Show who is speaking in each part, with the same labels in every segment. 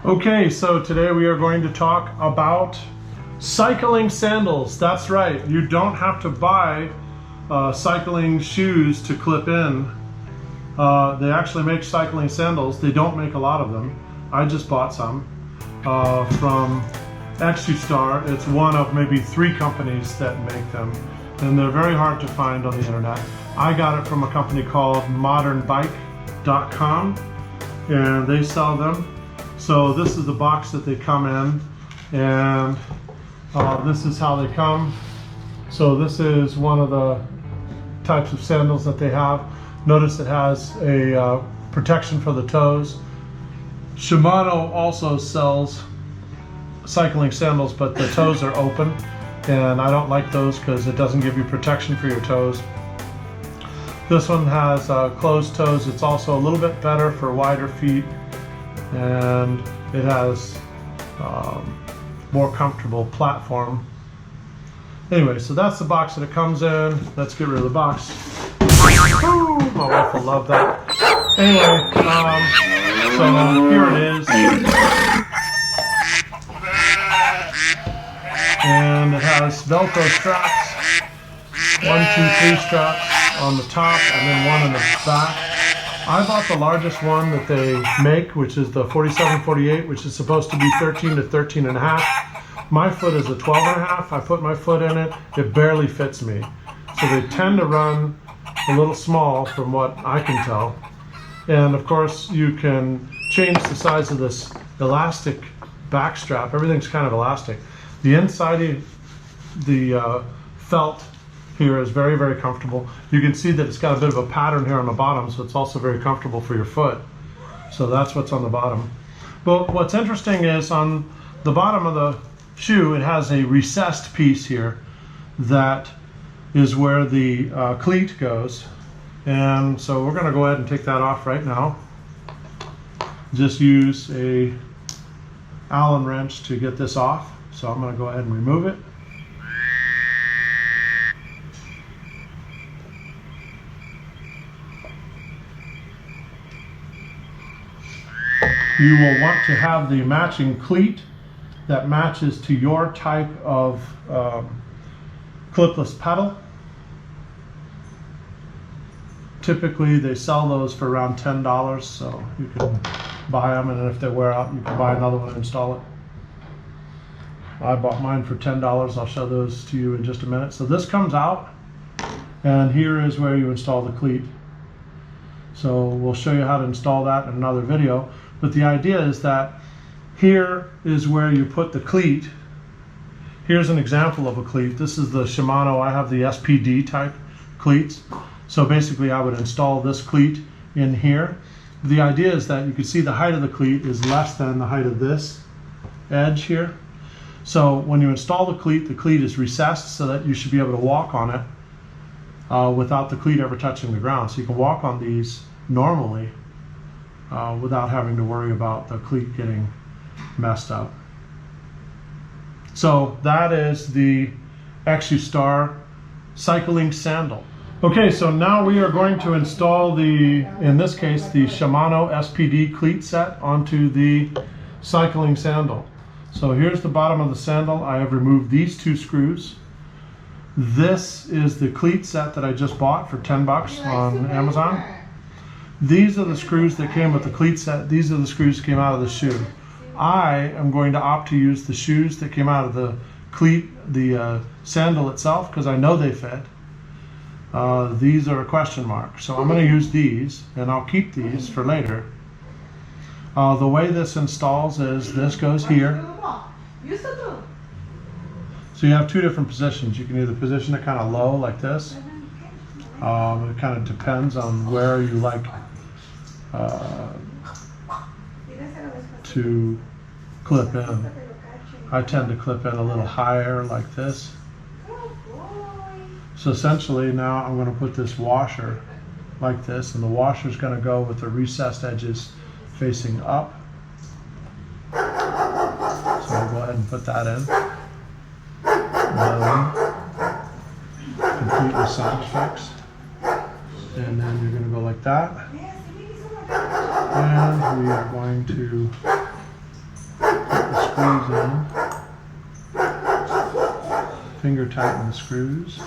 Speaker 1: Okay, so today we are going to talk about cycling sandals. That's right, you don't have to buy cycling shoes to clip in. They actually make cycling sandals. They don't make a lot of them. I just bought some from Exustar. It's one of maybe 3 companies that make them, and they're very hard to find on the internet. I got it from a company called modernbike.com, and they sell them. So this is the box that they come in, and this is how they come. So this is one of the types of sandals that they have. Notice it has a protection for the toes. Shimano also sells cycling sandals, but the toes are open, and I don't like those because it doesn't give you protection for your toes. This one has closed toes. It's also a little bit better for wider feet, and it has more comfortable platform. Anyway, so that's the box that it comes in. Let's get rid of the box. Ooh, my wife will love that. Anyway, so here it is. And it has Velcro straps. 1, 2, 3 straps on the top, and then one in the back. I bought the largest one that they make, which is the 47-48, which is supposed to be 13 to 13 and a half. My foot is a 12 and a half. I put my foot in it. It barely fits me. So they tend to run a little small from what I can tell. And of course, you can change the size of this elastic back strap. Everything's kind of elastic. The inside of the felt here is very, very comfortable. You can see that it's got a bit of a pattern here on the bottom, so it's also very comfortable for your foot. So that's what's on the bottom. But what's interesting is on the bottom of the shoe, it has a recessed piece here that is where the cleat goes. And so we're gonna go ahead and take that off right now. Just use a Allen wrench to get this off. So I'm gonna go ahead and remove it. You will want to have the matching cleat that matches to your type of clipless pedal. Typically they sell those for around $10, so you can buy them, and if they wear out, you can buy another one and install it. I bought mine for $10. I'll show those to you in just a minute. So this comes out, and here is where you install the cleat. So we'll show you how to install that in another video. But the idea is that here is where you put the cleat. Here's an example of a cleat. This is the Shimano. I have the SPD type cleats. So basically I would install this cleat in here. The idea is that you can see the height of the cleat is less than the height of this edge here. So when you install the cleat is recessed so that you should be able to walk on it without the cleat ever touching the ground. So you can walk on these normally without having to worry about the cleat getting messed up. So that is the Exustar cycling sandal. Okay, so now we are going to install in this case, the Shimano SPD cleat set onto the cycling sandal. So here's the bottom of the sandal. I have removed these 2 screws. This is the cleat set that I just bought for $10 on Amazon. These are the screws that came with the cleat set. These are the screws that came out of the shoe. I am going to opt to use the shoes that came out of the cleat, the sandal itself, because I know they fit. These are a question mark. So I'm going to use these, and I'll keep these for later. The way this installs is this goes here. So you have 2 different positions. You can either position it kind of low like this. It kind of depends on where you like to clip in. I tend to clip in a little higher like this. So essentially now I'm going to put this washer like this, and the washer is going to go with the recessed edges facing up. So I'll go ahead and put that in. Completely side fixed. And then you're going to go like that. And we are going to screws in. Finger tighten the screws.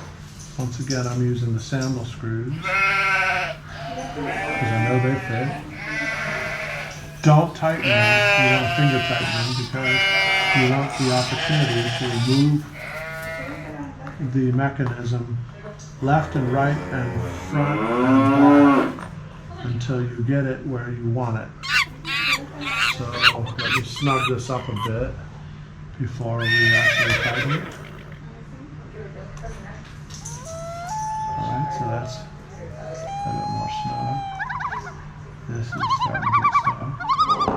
Speaker 1: Once again, I'm using the Sandals screws because I know they fit. Don't tighten them. You want to finger tighten them because you want the opportunity to move the mechanism left and right and front and back until you get it where you want it. So let me snug this up a bit before we actually tighten it. Alright, so that's a bit more snug. This is starting to get snug.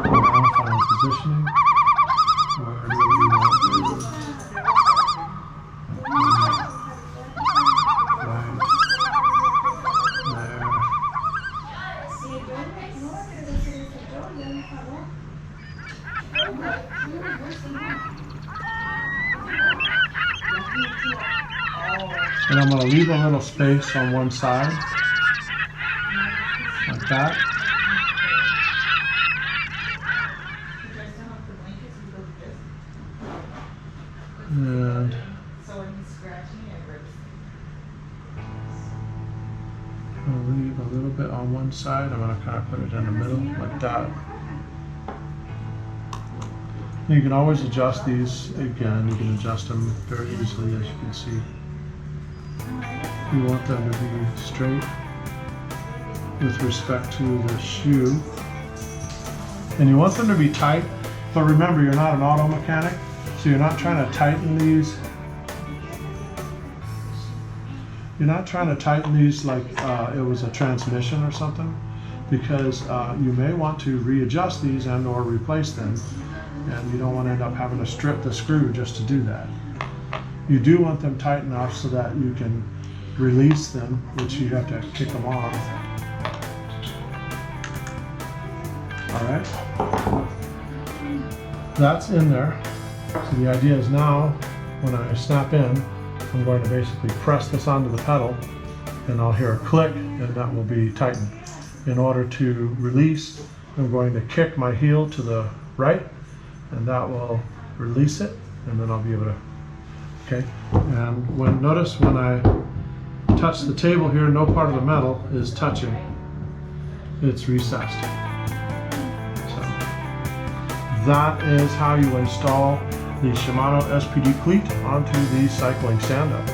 Speaker 1: Now final positioning. Where do we want to do? Right there. And I'm going to leave a little space on one side, like that. And I'll leave a little bit on one side. I'm going to kind of put it in the middle, like that. You can always adjust these. Again, you can adjust them very easily, as you can see. You want them to be straight with respect to the shoe. And you want them to be tight, but remember, you're not an auto mechanic, so you're not trying to tighten these. You're not trying to tighten these like it was a transmission or something, because you may want to readjust these and or replace them, and you don't want to end up having to strip the screw just to do that. You do want them tight enough so that you can release them, which you have to kick them off. Alright, that's in there. So the idea is now, when I snap in, I'm going to basically press this onto the pedal, and I'll hear a click, and that will be tightened. In order to release, I'm going to kick my heel to the right, and that will release it, and then I'll be able to, okay? And notice when I touch the table here, no part of the metal is touching. It's recessed. So that is how you install the Shimano SPD cleat onto the cycling stand-up.